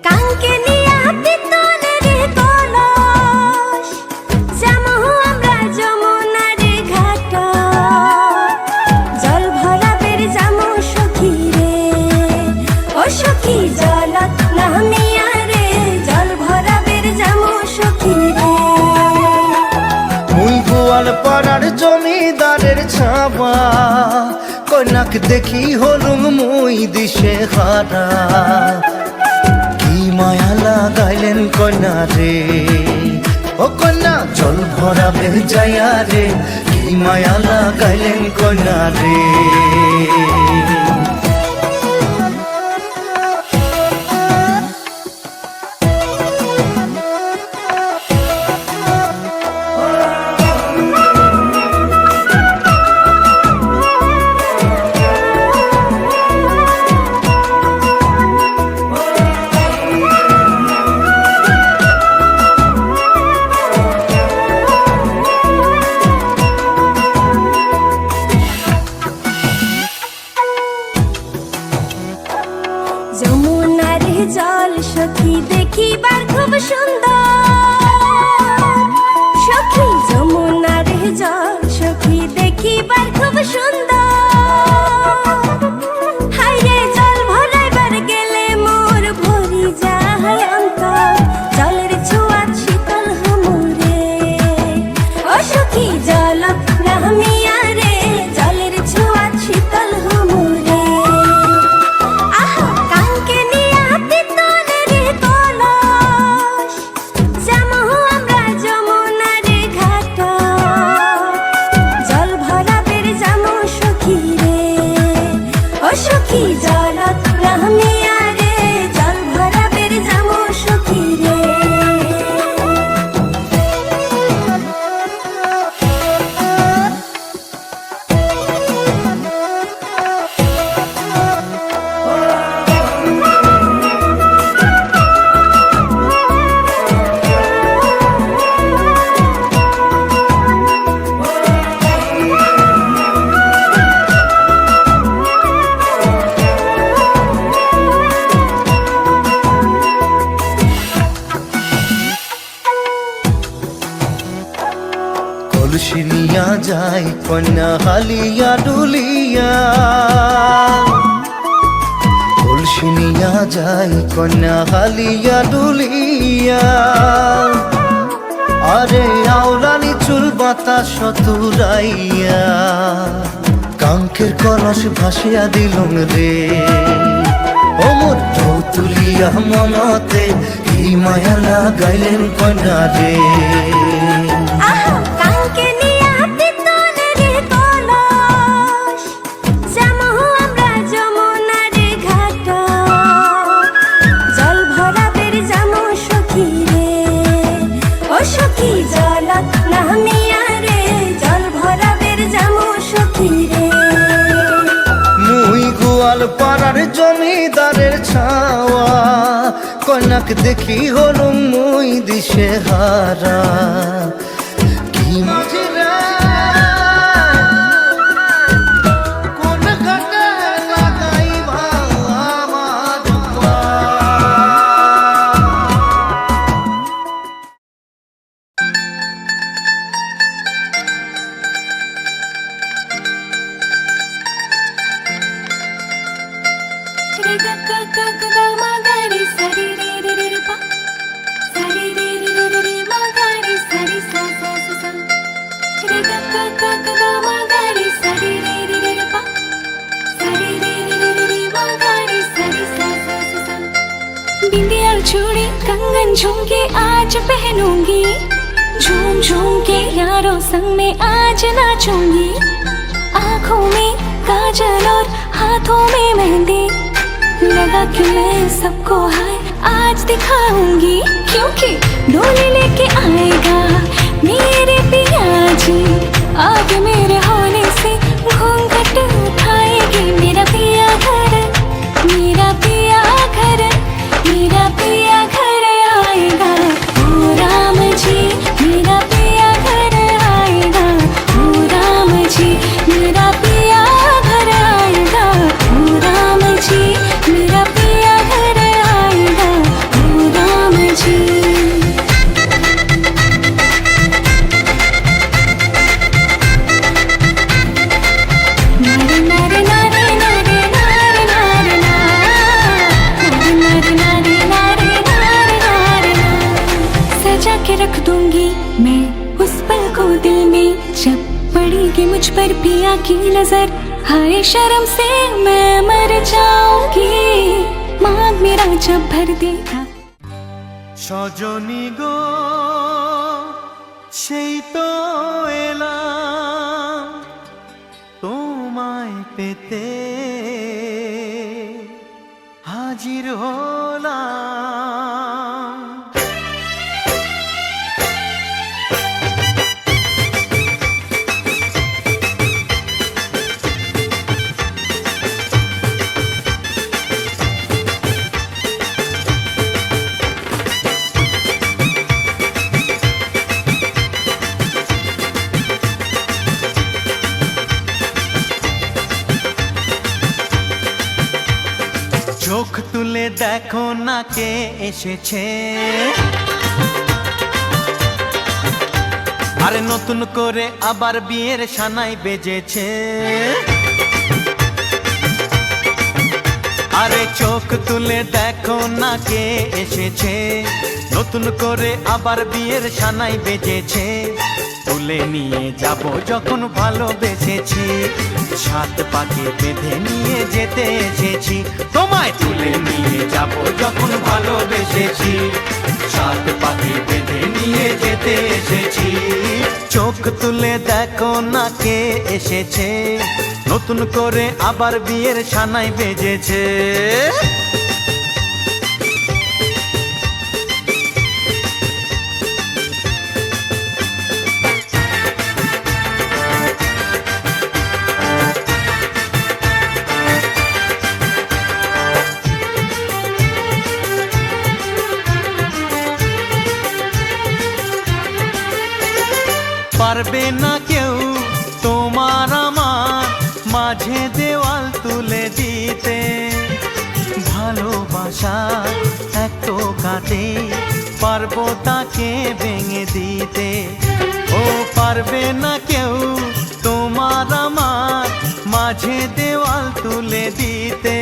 কাঙ্কে নিয়া পিতলের কলস যামু আমরা যমুনার ঘাট জল ভরাবের যামু সখী রে ও সখী জলত নামিয়া রে জল ভরাবের যামু সখী রে মুই গোয়াল পাড়ার জমিদারের ছাবা কন্যাক দেখি হলুম মুই দিশে হারা কি মায়া লাগাইলেন কন্যা রে ও কন্যা জল ভরাবে যাইয়া রে কি মায়া লাগাইলেন কন্যা রে যমুনার জল সখী দেখিবার খুব সুন্দর সখী যমুনার জল সখী দেখিবার খুব সুন্দর হাইরে জল ভরাইবার গেলে মোর ভরি যায় অন্তর জলের ছোঁয়া শীতল হামুরে ও সখী জল নামিয়া রে জলের ছোঁয়া শীতল হামুরে সখী জলত নামিয়া রে জল ভরাবের যামু সখী রে কলসি নিয়া যায় কন্যা হালিয়া ডুলিয়া কলসি নিয়া যায় কন্যা হালিয়া ডুলিয়া আরে আওলানি চুল বাতাস তুরাইয়া কাঙ্কের কলস ভাসিয়া দিলুম রে ও মোর ঢৌ তুলিয়া মনতে কি মায়া লাগাইলেন কন্যা রে সখী জলত নামিয়া রে জল ভরাবের যামু সখী রে মুই গোয়াল পাড়ার জমিদারের ছাওয়া কন্যাক দেখি হলুম মুই দিশে হারা কি মাঝিরা কোন ঘাটে লাগাইবা আমার পা बिंदिया चूड़ी कंगन झुमके आज पहनूंगी झूम झूम के यारों संग में आज नाचूंगी आँखों में काजल और हाथों में मेहंदी लगा कि मैं सबको हाय आज दिखाऊंगी क्योंकि डोली लेके आएगा मेरे पिया जी आगे मेरे होने से घूंघट उठाएगी मेरा पिया घर मेरा पिया घर मेरा पिया घर आएगा ओ राम जी मेरा पिया घर आएगा ओ राम जी मेरा पिया घर आएगा ओ राम जी मेरा पिया घर आएगा ओ डालेगी मुझ पर पिया की नजर, हाय शर्म से मैं मर जाऊंगी, मांग मेरा जब भर देगा। সজনী গো সেই তো এলাম তোমায় পেতে, হাজির হলাম। চোখ তুলে দেখো না কে এসেছে, আরে নতুন করে আবার বিয়ের সানাই বেজেছে। আরে চোখ তুলে দেখো না কে এসেছে, নতুন করে আবার বিয়ের সানাই বেজেছে। তুলে নিয়ে যাব যখন ভালোবেসেছি, সাত পাকে বেঁধে নিয়ে যেতে এসেছি। তোমায় তুলে নিয়ে যাব যখন ভালোবেসেছি, সাত পাকে বেঁধে নিয়ে যেতে এসেছি। চোখ তুলে দেখো না কে এসেছে, নতুন করে আবার বিয়ের সানাই বেজেছে। পারবে না কেউ তোমার আমার মাঝে দেওয়াল তুলে দিতে, ভালোবাসা এক টোকাতে পারবো তাকে ভেঙে দিতে। ও পারবে না কেউ তোমার আমার মাঝে দেওয়াল তুলে দিতে,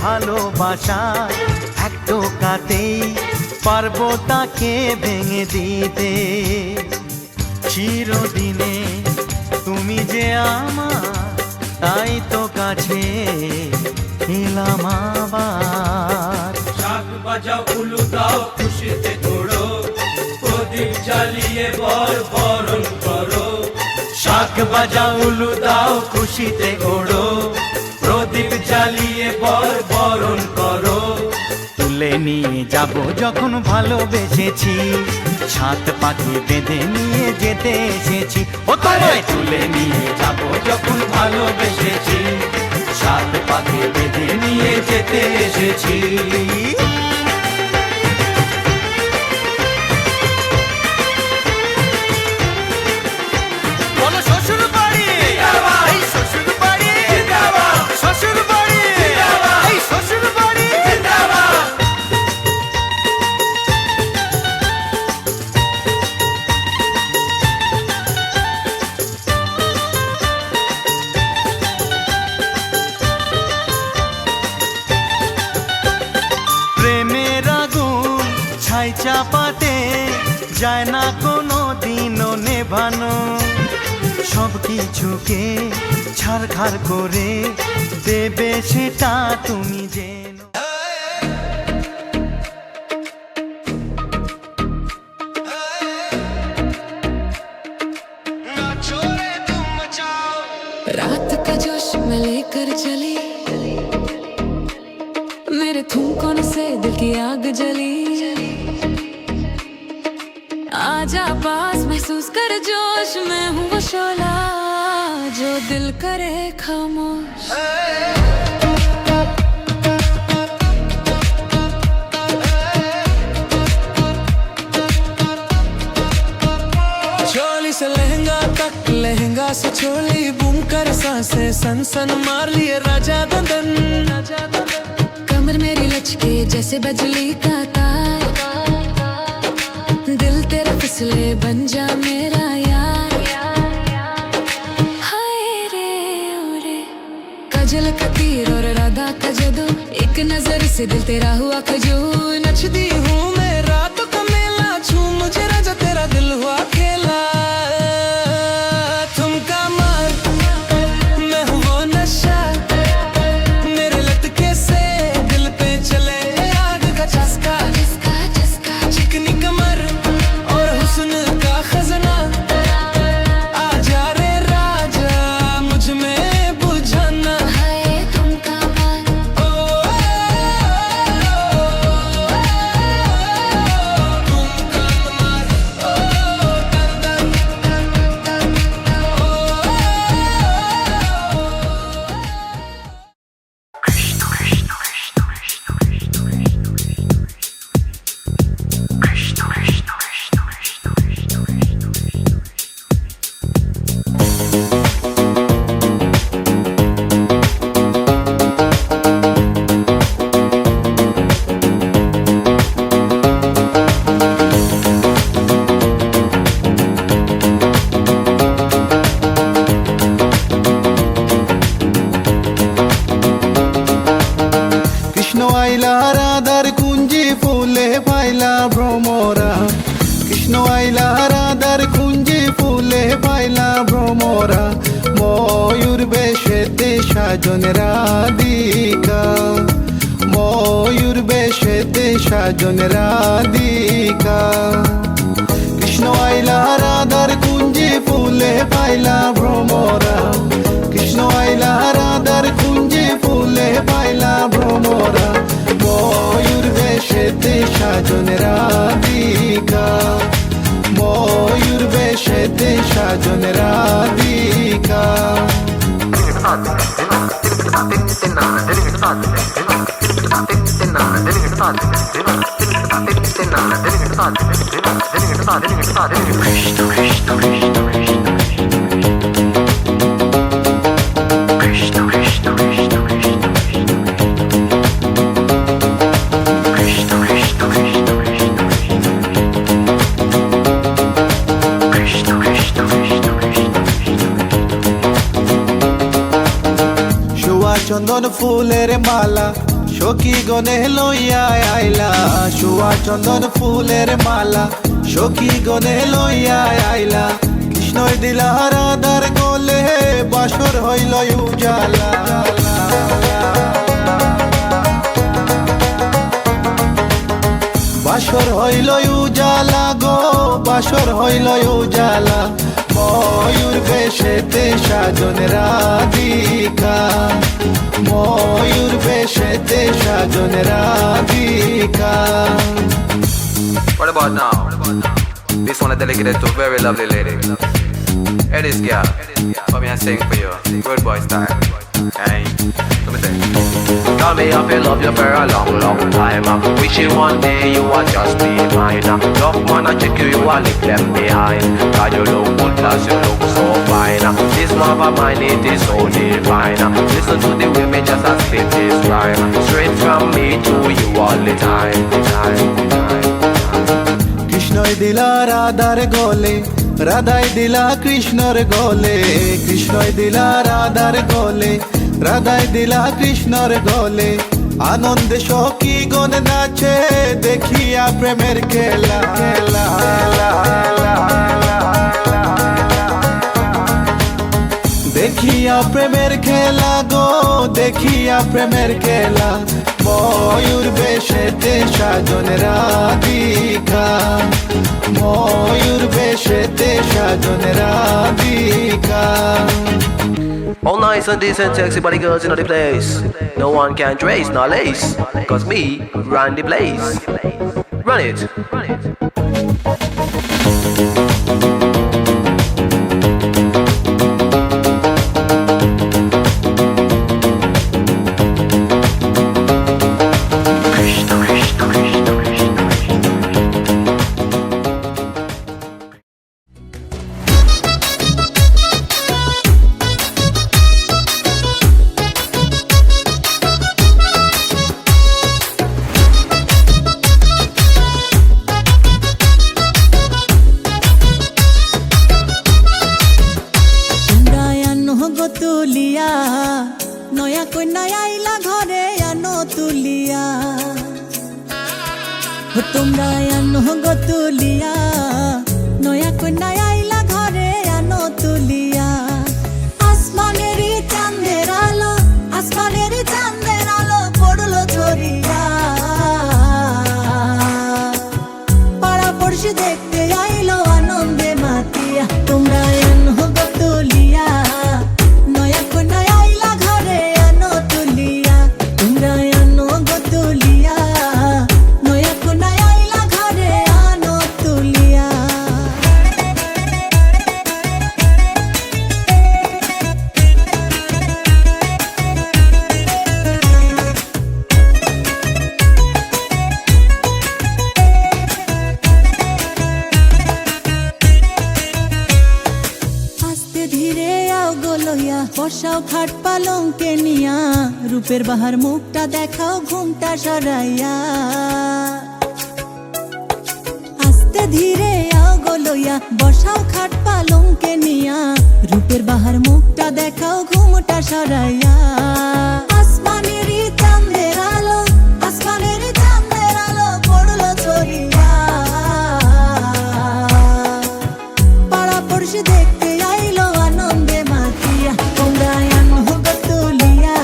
ভালোবাসা এক টোকাতেই পারবো তাকে ভেঙে দিতে। চিরদিনে তুমি যে আমার, তাই তো কাছে এলাম আবার। শাক বাজাও উলু দাও খুশিতে ঘোড়ো, প্রদীপ জ্বালিয়ে বর বরণ করো। শাক বাজাও উলু দাও খুশিতে ওড়ো, প্রদীপ জ্বালিয়ে বর বরণ করো। তুলে নিয়ে যাব যখন ভালোবেসেছি, সাত পাখি বেঁধে নিয়ে যেতে এসেছি। ও তোমায় তুলে নিয়ে যাব যখন ভালোবেসেছি, সাত পাখি বেঁধে নিয়ে যেতে এসেছি। বলো শ্বশুর বাড়ি, এই শ্বশুর বাড়ি, শ্বশুর বাড়ি, এই শ্বশুর বাড়ি। প্রেমের আগুন ছাই চাপাতে যায় না কোনো দিনও নেভানো, সব কিছুকে ছাড়খাড় করে দেবে সেটা তুমি যেন। रात का जोश में लेकर चली, मेरे थूकों से दिल की आग जली। आजा पास महसूस कर जोश, मैं हूँ वो शोला जो दिल करे खामोश। चोली से लहंगा तक, लहंगा से चोली, बूम कर सांसें सन सन मार लिए राजा दंदन। कमर मेरी लचके जैसे बिजली का तार, दिल तेरा फिसले बन जा मेरा यार। हाय रे ओ रे, काजल का तीर और राधा का जादू, एक नजर से दिल तेरा हुआ खजूर। नचती हूँ मैं रातों का मेला, छू मुझे राजा तेरा दिल हुआ खेला। तुम সাজন রাধিকা ময়ূর বেশেতে সাজন রাধিকা কৃষ্ণ আইলা রাধার কুঞ্জে ফুলে পাইলা ভ্রমরা কৃষ্ণ আইলা রাধার কুঞ্জে ফুলে পাইলা ভ্রমরা ময়ূর বেশেতে সাজন রাধিকা ময়ূর বেশেতে সাজন রাধিকা চন্দন ফুলের মালা সখী গনে লইয়া আইলা সুয়া চন্দন ফুলের মালা সখী গনে লইয়া আইলা কৃষ্ণই দিলা রাধার গলে বাসর হইল উজালা বাসর হইল উজালা গো বাসর হইল উজালা ময়ূর বেশেতে সাজন রাধিকা ময়ূর বেশেতে সাজন Radhika What about now? This one is dedicated to a very lovely lady. Hey, this girl, come here and sing for you. Good boy style. Hey, let me sing. Tell me if you love you for a long, long time. Wishing one day you would just be mine. Love man, I check you, you will leave them behind. Cause you look good, plus you look so fine. This love of mine, it is so divine. Listen to the way me just a spit this rhyme. Straight from me to you all the time. কৃষ্ণই দিলা রাধার গলে রাধাই দিলা কৃষ্ণর গলে কৃষ্ণই দিলা রাধার গলে রাধাই দিলা কৃষ্ণর গলে আনন্দে সখী গণ নাচে দেখিয়া প্রেমের খেলা দেখিয়া প্রেমের খেলা গো দেখিয়া প্রেমের খেলা ময়ূর বেশেতে সাজন রাধিকা ময়ূর বেশেতে সাজন Radhika All nice and decent sexy body girls in the place. No one can trace nor lace. Cause me run the place. Run it. তুলিয়া নয়া কন্যা আইলা ঘরে আনো তুলিয়া তোমরা আনো গো তুলিয়া নয়া কন্যা আইলা ঘরে আনো তুলিয়া আসমানেরই চাঁদের আলো আসমানেরই চাঁদের আলো পড়লো ঝরিয়া পাড়া পড়শি দেখতে আইলো আনন্দে মাতিয়া তোমরা আনো গো তুলিয়া বসাও খাট পালঙ্কে নিয়া রূপের বাহার মুখটা দেখাও ঘুমটা সরাইয়া আস্তে ধীরে আও গলইয়া বসাও খাট পালঙ্কে নিয়া রূপের বাহার মুখটা দেখাও ঘুমটা সরাইয়া আসমানেরই চাঁদের আলো আসমানেরই চাঁদের আলো পড়লো ছড়িয়া পাড়া পড়শি দেখতে আইলো আনন্দে মাতিয়া তোমরা আনো গো তুলিয়া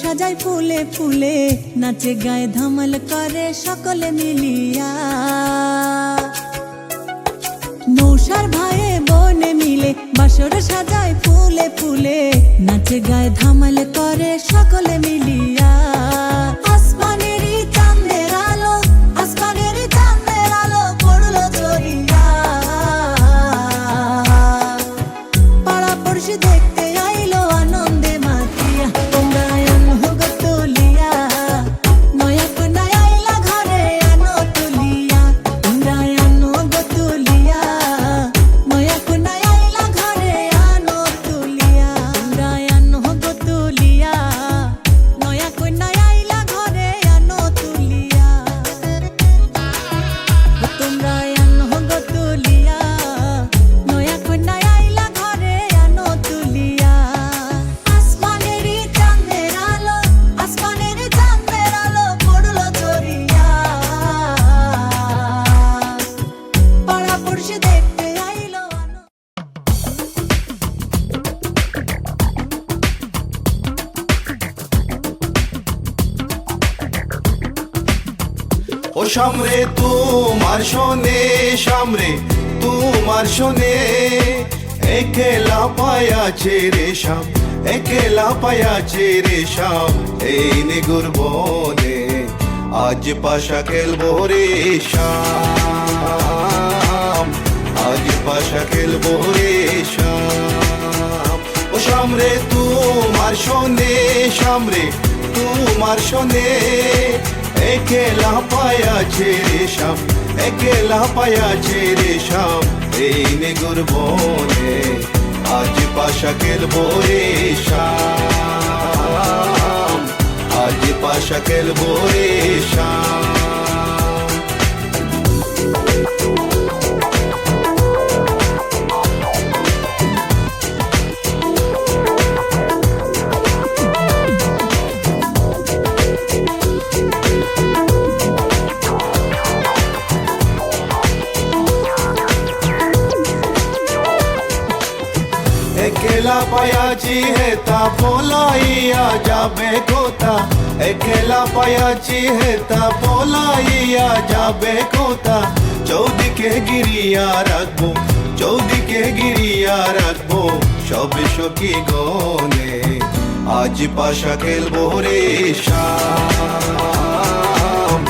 সাজায় ফুলে ফুলে নাচে গায়ে ধামাল করে সকলে মিলিয়া নৌসার ভাইয়ে বোনে মিলে বাসর সাজায় ফুলে ফুলে নাচে গায়ে ধামাল করে সকলে মিলিয়া আসমানেরই চাঁদের আলো আসমানেরই চাঁদের আলো পড়লো জড়িয়া পাড়া পড়শি দেখতে আইলো আনন্দে মাতিয়া তোমরা আনহো তুলিয়া নয়া কন্যা আইলা ঘরে আনো তুলিয়া তোমরা আনহো তুলিয়া নয়া কন্যা আইলা ঘরে আনো তুলিয়া তোমরা আনহো তুলিয়া নয়া কন্যা আইলা ঘরে আনো তুলিয়া তোমরা আনহো তুলিয়া নয়া কন্যা আইলা ঘরে আনো তুলিয়া আসমানেরই চাঁদের আলো পড়লো জড়িয়া পাড়া পড়শি দেখতে আইলো আনো ও সামরে তোমার শোনে সামরে তোমার শোনে একলা পায়াছে রে শাম একলা পায়াছে রে শাম এই নিগুর বনে আজ পাশা খেলবো রে শাম আজ পাশা খেলবো রে শাম ও সামরে তোমার শোনে সামরে তোমার শোনে একলা পায়াছে রে শাম একলা পায়াছে রে শাম এই নিগুর বনে আজ পাশা খেলবো রে শাম আজ পাশা খেলবো রে শাম একলা পায়াছি হেতা পলাইয়া যাবে কোথা একলা পায়াছি হেতা পলাইয়া যাবে কোথা চৌদিকে গিরিয়া রাখবো চৌদিকে গিরিয়া রাখবো সব সখী গনে আজ পাশা খেলবো রে শাম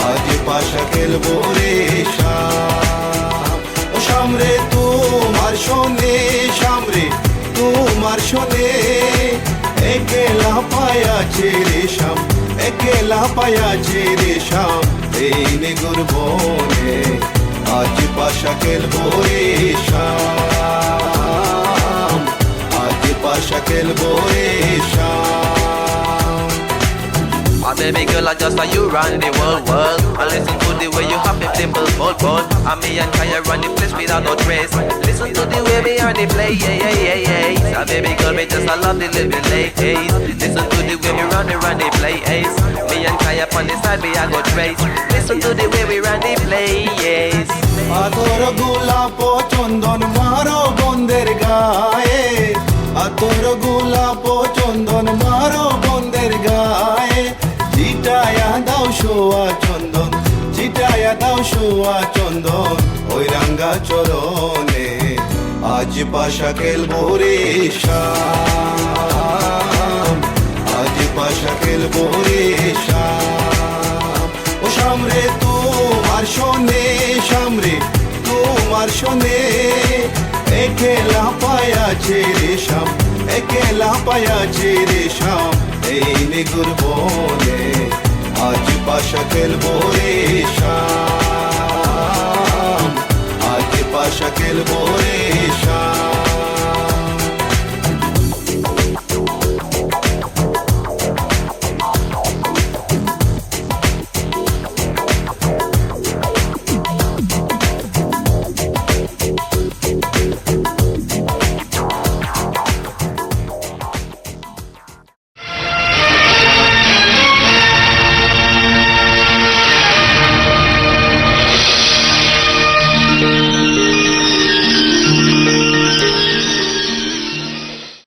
আজ পাশা খেলবো রে শাম ও সামরে তোমার শোনে সামরে তোমার শোনে একলা পায়াছে রে শাম একলা পায়াছে রে শাম এই নিগুর বনে আজ পাশা খেলবো রে শাম আজ পাশা খেলবো রে শাম My baby girl, I just saw you run the world. I listen to the way you have them dimple, bold. And me and Kaya run the place without no trace. Listen to the way we on the play, yeah. My baby girl, me just I love the living ladies. Listen to the way we run the play, ace. Me and Kaya on the side, we I go trace. Listen to the way we run the play, yes. আতর গোলাপ চন্দন মারো বন্দের গায়ে আতর গোলাপ চন্দন মারো বন্দের গায়ে চিটায়া দাও শোয়া চন্দন চিটায়া দাও শোয়া চন্দন ওই রাঙ্গা চরণে আজ পাশা খেলবো রে শাম আজ পাশা খেলবো রে শাম ও সামরে তোমার শোনে সামরে তোমার শোনে একলা পায়াছে রে শাম একলা পায়াছে রে শাম এই নিগুর বনে আজ পাশা খেলবো রে শাম আজ পাশা খেলবো রে শাম